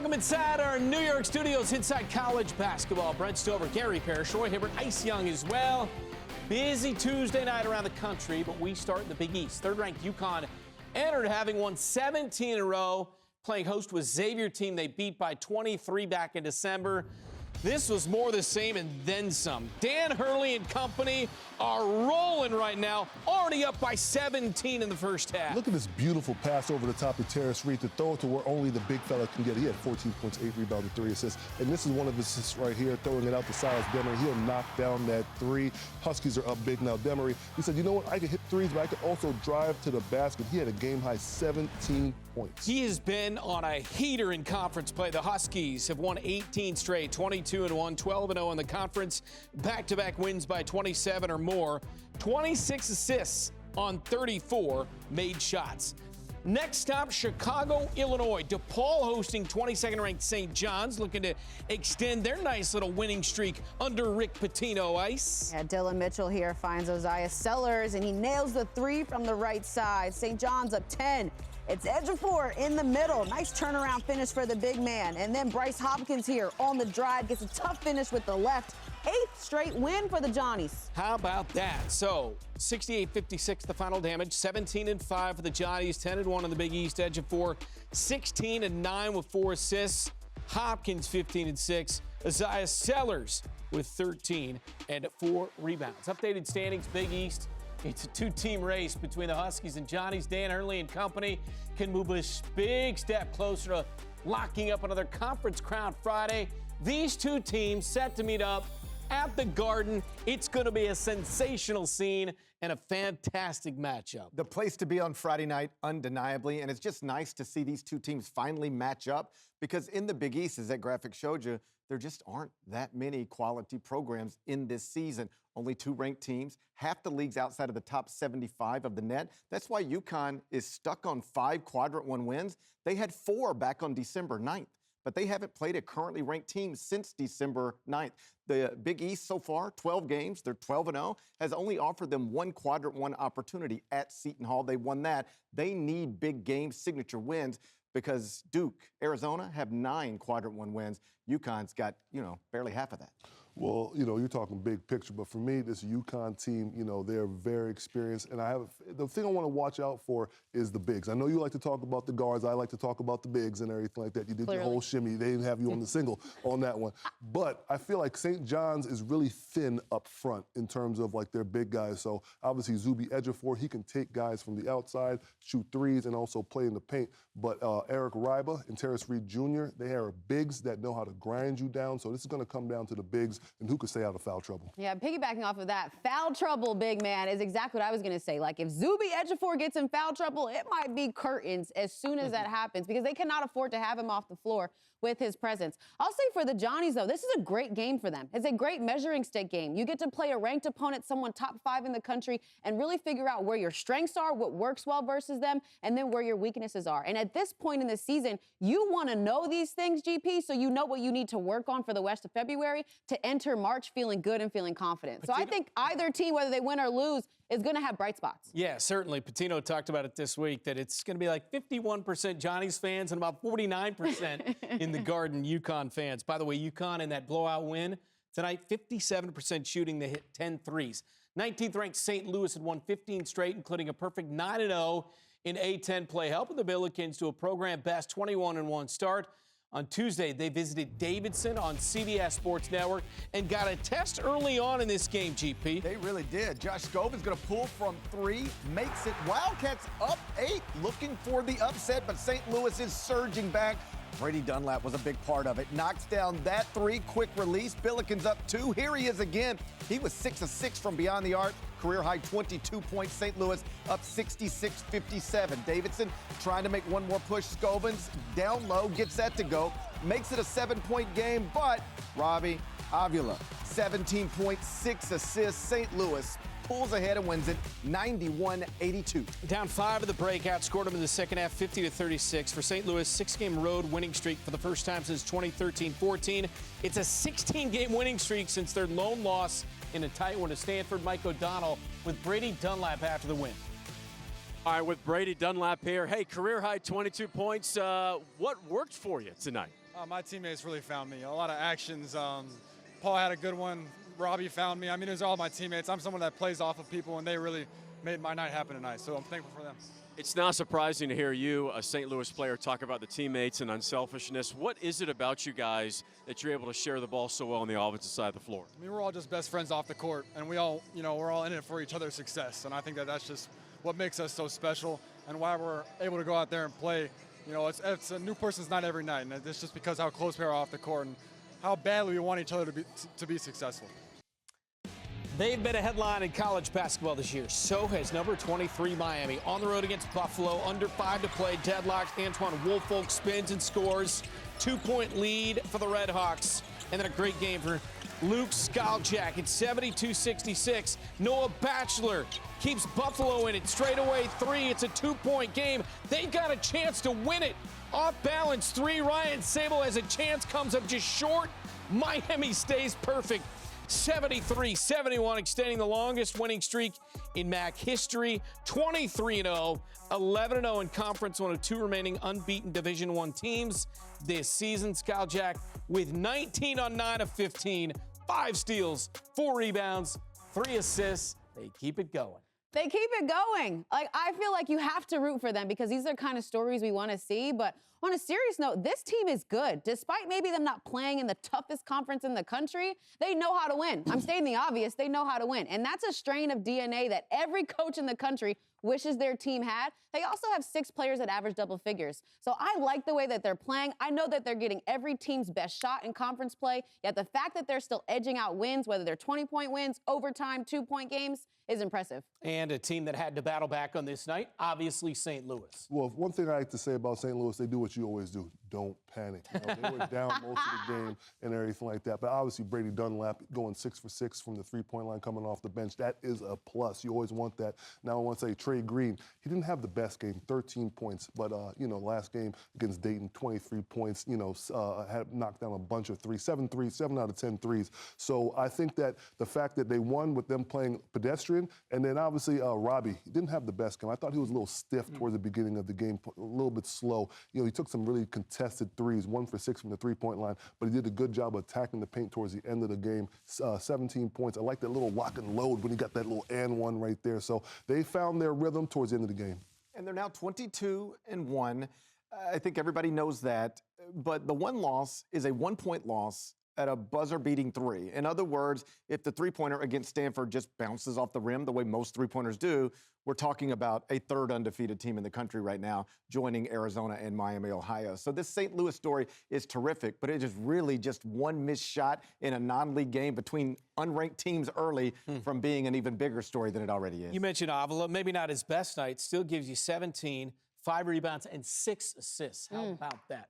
Welcome inside our New York studios, inside college basketball. Brent Stover, Gary Parrish, Hibbert, Ice Young as well. Busy Tuesday night around the country, but we start in the Big East. Third-ranked UConn entered having won 17 in a row, playing host with Xavier team they beat by 23 back in December. This was more the same and then some. Dan Hurley and company are rolling right now, already up by 17 in the first half. Look at this beautiful pass over the top of Terrace Reed to throw it to where only the big fella can get it. He had 14 points, 8 rebounds, and 3 assists. And this is one of his assists right here, throwing it out to Silas Demery. He'll knock down that three. Huskies are up big now. Demery, he said, you know what, I can hit threes, but I can also drive to the basket. He had a game-high 17 points. He has been on a heater in conference play. The Huskies have won 18 straight, 22-1, 12-0 in the conference. Back-to-back wins by 27 or more. 26 assists on 34 made shots. Next stop, Chicago, Illinois. DePaul hosting 22nd-ranked St. John's, looking to extend their nice little winning streak under Rick Pitino ice. Yeah, Dylan Mitchell here finds Isaiah Sellers, and he nails the three from the right side. St. John's up 10. It's Ejiofor in the middle. Nice turnaround finish for the big man. And then Bryce Hopkins here on the drive gets a tough finish with the left. 8th straight win for the Johnnies. How about that? So 68-56 the final damage. 17-5 for the Johnnies. 10-1 in the Big East. Ejiofor 16-9 with 4 assists. Hopkins 15-6. Isaiah Sellers with 13 and 4 rebounds. Updated standings, Big East. It's a two-team race between the Huskies and Johnnies. Dan Hurley and company can move a big step closer to locking up another conference crown Friday. These two teams set to meet up at the Garden. It's going to be a sensational scene and a fantastic matchup. The place to be on Friday night, undeniably, and it's just nice to see these two teams finally match up because in the Big East, as that graphic showed you, there just aren't that many quality programs in this season. Only 2 ranked teams, half the leagues outside of the top 75 of the net. That's why UConn is stuck on 5 quadrant 1 wins. They had 4 back on December 9th, but they haven't played a currently ranked team since December 9th. The Big East so far, 12 games, they're 12-0, has only offered them 1 quadrant 1 opportunity at Seton Hall. They won that. They need big game signature wins because Duke, Arizona have 9 quadrant 1 wins. UConn's got, barely half of that. Well, you're talking big picture, but for me, this UConn team, they're very experienced. And the thing I want to watch out for is the bigs. I know you like to talk about the guards. I like to talk about the bigs and everything like that. You did your whole shimmy. They didn't have you on the single on that one. But I feel like St. John's is really thin up front in terms of, their big guys. So, obviously, Zuby Ejiofor, he can take guys from the outside, shoot threes, and also play in the paint. But Eric Ryba and Terrace Reed Jr., they are bigs that know how to grind you down. So, this is going to come down to the bigs and who can stay out of foul trouble. Yeah, piggybacking off of that, foul trouble, big man, is exactly what I was going to say. If Zuby Ejiofor gets in foul trouble, it might be curtains as soon as that happens because they cannot afford to have him off the floor with his presence. I'll say for the Johnnies, though, this is a great game for them. It's a great measuring stick game. You get to play a ranked opponent, someone top 5 in the country, and really figure out where your strengths are, what works well versus them, and then where your weaknesses are. And at this point in the season, you want to know these things, GP, so you know what you need to work on for the rest of February to enter March feeling good and feeling confident. So I think either team, whether they win or lose, is going to have bright spots. Yeah, certainly. Pitino talked about it this week, that it's going to be 51% Johnnies fans and about 49% in the Garden UConn fans. By the way, UConn in that blowout win tonight, 57% shooting. They hit 10 threes. 19th-ranked St. Louis had won 15 straight, including a perfect 9-0 in A-10 play, helping the Billikens to a program-best 21-1 start. On Tuesday, they visited Davidson on CBS Sports Network and got a test early on in this game, GP. They really did. Josh Scovin's going to pull from 3, makes it. Wildcats up 8, looking for the upset, but St. Louis is surging back. Brady Dunlap was a big part of it. Knocks down that 3, quick release. Billikens up 2. Here he is again. He was 6 of 6 from beyond the arc. Career high 22 points. St. Louis up 66-57. Davidson trying to make one more push. Scovins down low, gets that to go. Makes it a 7-point game, but Robbie Avila, 17 points, 6 assists. St. Louis pulls ahead and wins it 91-82. Down 5 of the break, outscored them in the second half 50-36. For St. Louis, 6-game road winning streak for the first time since 2013-14. It's a 16-game winning streak since their lone loss in a tight one to Stanford. Mike O'Donnell with Brady Dunlap after the win. All right, with Brady Dunlap here. Hey, career high 22 points. What worked for you tonight? My teammates really found me. A lot of actions. Paul had a good one. Robbie found me. I mean, it was all my teammates. I'm someone that plays off of people, and they really made my night happen tonight. So I'm thankful for them. It's not surprising to hear you, a St. Louis player, talk about the teammates and unselfishness. What is it about you guys that you're able to share the ball so well on the offensive side of the floor? I mean, we're all just best friends off the court, and we all, we're all in it for each other's success. And I think that that's just what makes us so special and why we're able to go out there and play. It's a new person's night every night, and it's just because how close we are off the court and how badly we want each other to be successful. They've been a headline in college basketball this year. So has number 23 Miami. On the road against Buffalo, under 5 to play, deadlocked. Antoine Woolfolk spins and scores. 2-point lead for the Red Hawks. And then a great game for Luke Skaljak at 72-66. Noah Batchelor keeps Buffalo in it. Straight away 3. It's a 2-point game. They've got a chance to win it. Off balance 3. Ryan Sable has a chance, comes up just short. Miami stays perfect. 73-71, extending the longest winning streak in MAC history. 23-0, 11-0 in conference, one of 2 remaining unbeaten Division I teams this season. Skaljak with 19 on 9 of 15, 5 steals, 4 rebounds, 3 assists. They keep it going. They keep it going. I feel like you have to root for them because these are kind of stories we want to see. But on a serious note, this team is good. Despite maybe them not playing in the toughest conference in the country, they know how to win. I'm stating the obvious. They know how to win. And that's a strain of DNA that every coach in the country wishes their team had. They also have 6 players that average double figures. So I like the way that they're playing. I know that they're getting every team's best shot in conference play. Yet the fact that they're still edging out wins, whether they're 20-point wins, overtime, 2-point games, is impressive. And a team that had to battle back on this night, obviously St. Louis. Well, one thing I like to say about St. Louis, they do what you always do. Don't panic. They were down most of the game and everything like that. But obviously, Brady Dunlap going 6 for 6 from the 3-point line coming off the bench. That is a plus. You always want that. Now I want to say Trey Green. He didn't have the best game, 13 points. But, last game against Dayton, 23 points. Had knocked down a bunch of 7 out of 10 threes. So I think that the fact that they won with them playing pedestrian, and then obviously Robbie, he didn't have the best game. I thought he was a little stiff towards the beginning of the game, a little bit slow. He took some really contested threes, 1 for 6 from the 3-point line, but he did a good job of attacking the paint towards the end of the game. 17 points. I like that little lock and load when he got that little and one right there. So they found their rhythm towards the end of the game. And they're now 22-1. I think everybody knows that. But the one loss is a 1-point loss at a buzzer-beating 3. In other words, if the three-pointer against Stanford just bounces off the rim the way most three-pointers do, we're talking about a 3rd undefeated team in the country right now, joining Arizona and Miami, Ohio. So this St. Louis story is terrific, but it is really just one missed shot in a non-league game between unranked teams early from being an even bigger story than it already is. You mentioned Avila, maybe not his best night, still gives you 17, 5 rebounds, and 6 assists. How about that?